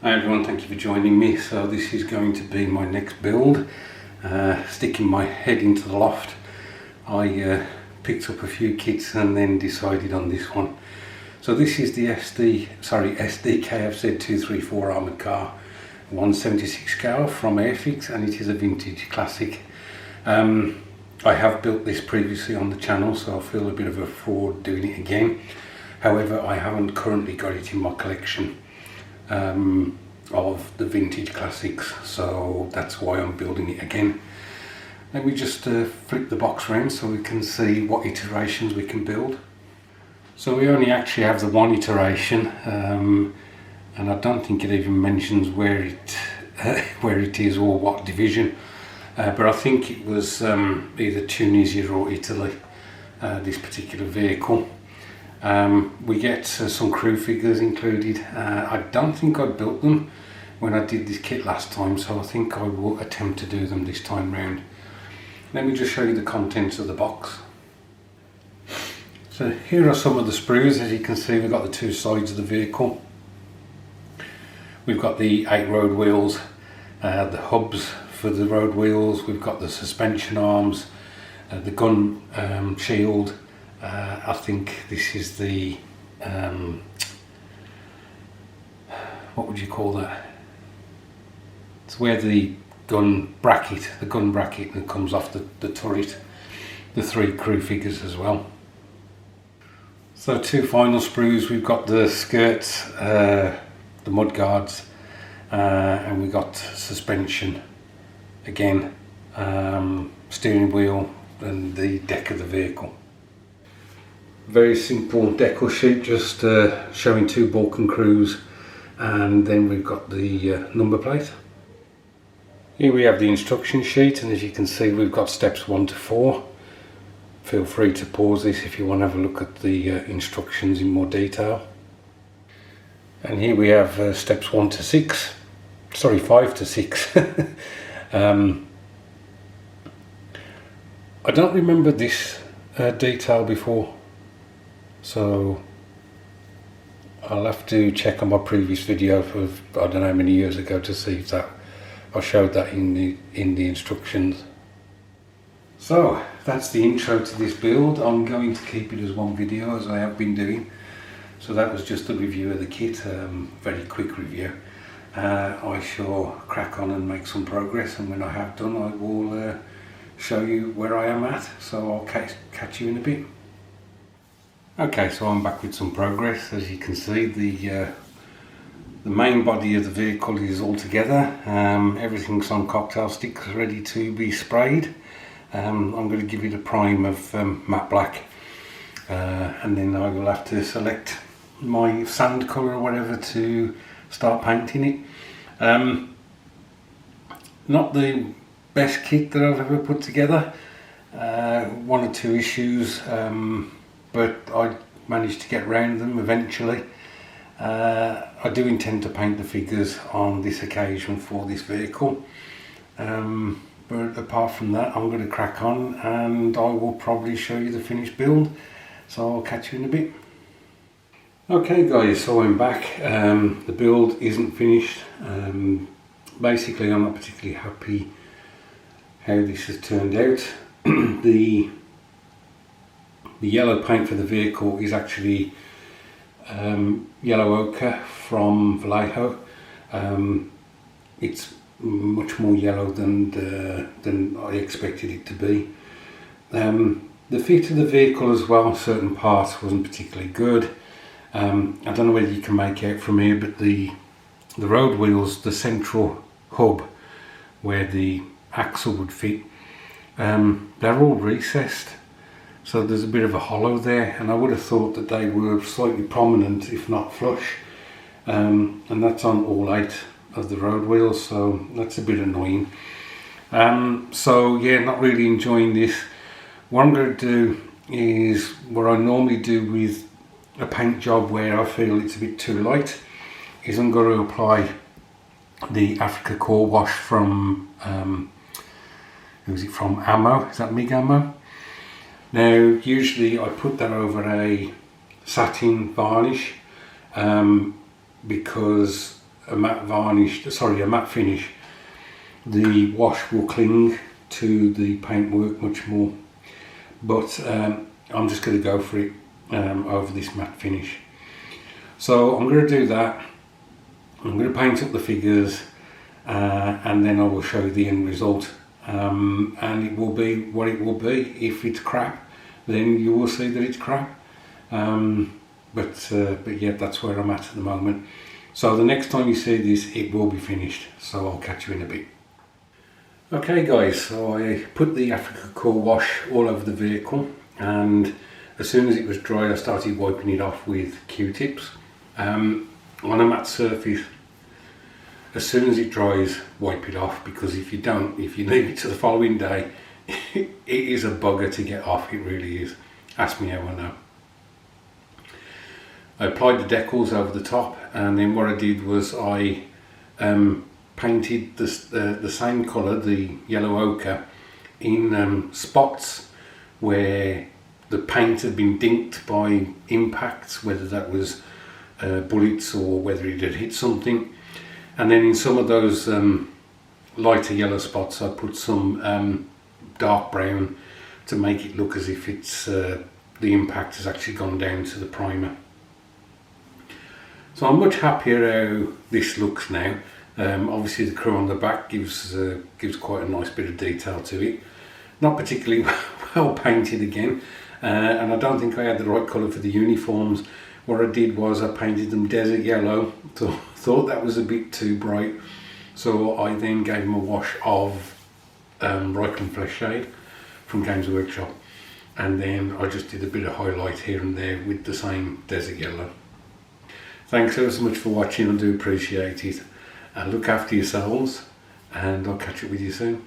Hi everyone, thank you for joining me. So this is going to be my next build, sticking my head into the loft. I picked up a few kits and then decided on this one. So this is the Sd.Kfz 234 armoured car, 176 scale from Airfix, and it is a vintage classic. I have built this previously on the channel, so I feel a bit of a fraud doing it again. However, I haven't currently got it in my collection of the vintage classics, so that's why I'm building it again. Let me just flip the box around so we can see what iterations we can build. So we only actually have the one iteration, and I don't think it even mentions where it is or what division, but I think it was either Tunisia or Italy, this particular vehicle. We get some crew figures included. I don't think I built them when I did this kit last time, so I think I will attempt to do them this time round. Let me just show you the contents of the box. So here are some of the sprues. As you can see, we've got the two sides of the vehicle. We've got the 8 road wheels, the hubs for the road wheels, we've got the suspension arms, the gun shield. I think this is the, what would you call that? It's where the gun bracket that comes off the turret. The 3 crew figures as well. So 2 final sprues. We've got the skirts, the mud guards, and we got suspension again, steering wheel and the deck of the vehicle. Very simple decal sheet, just showing 2 Balkan crews, and then we've got the number plate. Here we have the instruction sheet, and as you can see we've got steps 1 to 4. Feel free to pause this if you want to have a look at the instructions in more detail. And here we have steps 5 to 6. I don't remember this detail before, so I'll have to check on my previous video of I don't know how many years ago to see if that I showed that in the instructions. So that's the intro to this build. I'm going to keep it as one video as I have been doing. So that was just a review of the kit, very quick review. I shall crack on and make some progress, and when I have done I will show you where I am at. So I'll catch you in a bit. Okay, so I'm back with some progress. As you can see, the main body of the vehicle is all together. Everything's on cocktail sticks ready to be sprayed. I'm going to give it a prime of matte black, and then I will have to select my sand colour or whatever to start painting it. Not the best kit that I've ever put together, 1 or 2 issues, but I managed to get around them eventually. I do intend to paint the figures on this occasion for this vehicle, but apart from that I'm going to crack on and I will probably show you the finished build, so I'll catch you in a bit. Okay guys, so I'm back. The build isn't finished. Basically I'm not particularly happy how this has turned out. The yellow paint for the vehicle is actually yellow ochre from Vallejo. It's much more yellow than I expected it to be. The fit of the vehicle as well, certain parts wasn't particularly good. I don't know whether you can make out from here, but the road wheels, the central hub where the axle would fit, they're all recessed. So there's a bit of a hollow there, and I would have thought that they were slightly prominent, if not flush. And that's on all 8 of the road wheels, so that's a bit annoying. So yeah, not really enjoying this. What I'm going to do is what I normally do with a paint job where I feel it's a bit too light, is I'm going to apply the Africa Core Wash from, who's it from? Ammo, is that MIG Ammo? Now usually I put that over a satin varnish, because a matte varnish, sorry, a matte finish, the wash will cling to the paintwork much more. But I'm just going to go for it over this matte finish. So I'm going to do that. I'm going to paint up the figures and then I will show you the end result. And it will be what it will be. If it's crap, then you will see that it's crap. But yeah, that's where I'm at the moment. So the next time you see this, it will be finished. So I'll catch you in a bit. Okay guys, so I put the Africa Core wash all over the vehicle, and as soon as it was dry I started wiping it off with Q-tips on a matte surface. As soon as it dries, wipe it off, because if you don't, if you leave it to the following day, it is a bugger to get off, it really is. Ask me how I know. I applied the decals over the top, and then what I did was I painted the same colour, the yellow ochre, in spots where the paint had been dinked by impacts, whether that was bullets or whether it had hit something. And then in some of those lighter yellow spots I put some dark brown to make it look as if it's the impact has actually gone down to the primer. So I'm much happier how this looks now. Obviously the crew on the back gives quite a nice bit of detail to it. Not particularly well painted again, and I don't think I had the right colour for the uniforms. What I did was I painted them desert yellow, so thought that was a bit too bright. So I then gave them a wash of Reichland Flesh Shade from Games Workshop, and then I just did a bit of highlight here and there with the same desert yellow. Thanks ever so much for watching, I do appreciate it. Look after yourselves, and I'll catch up with you soon.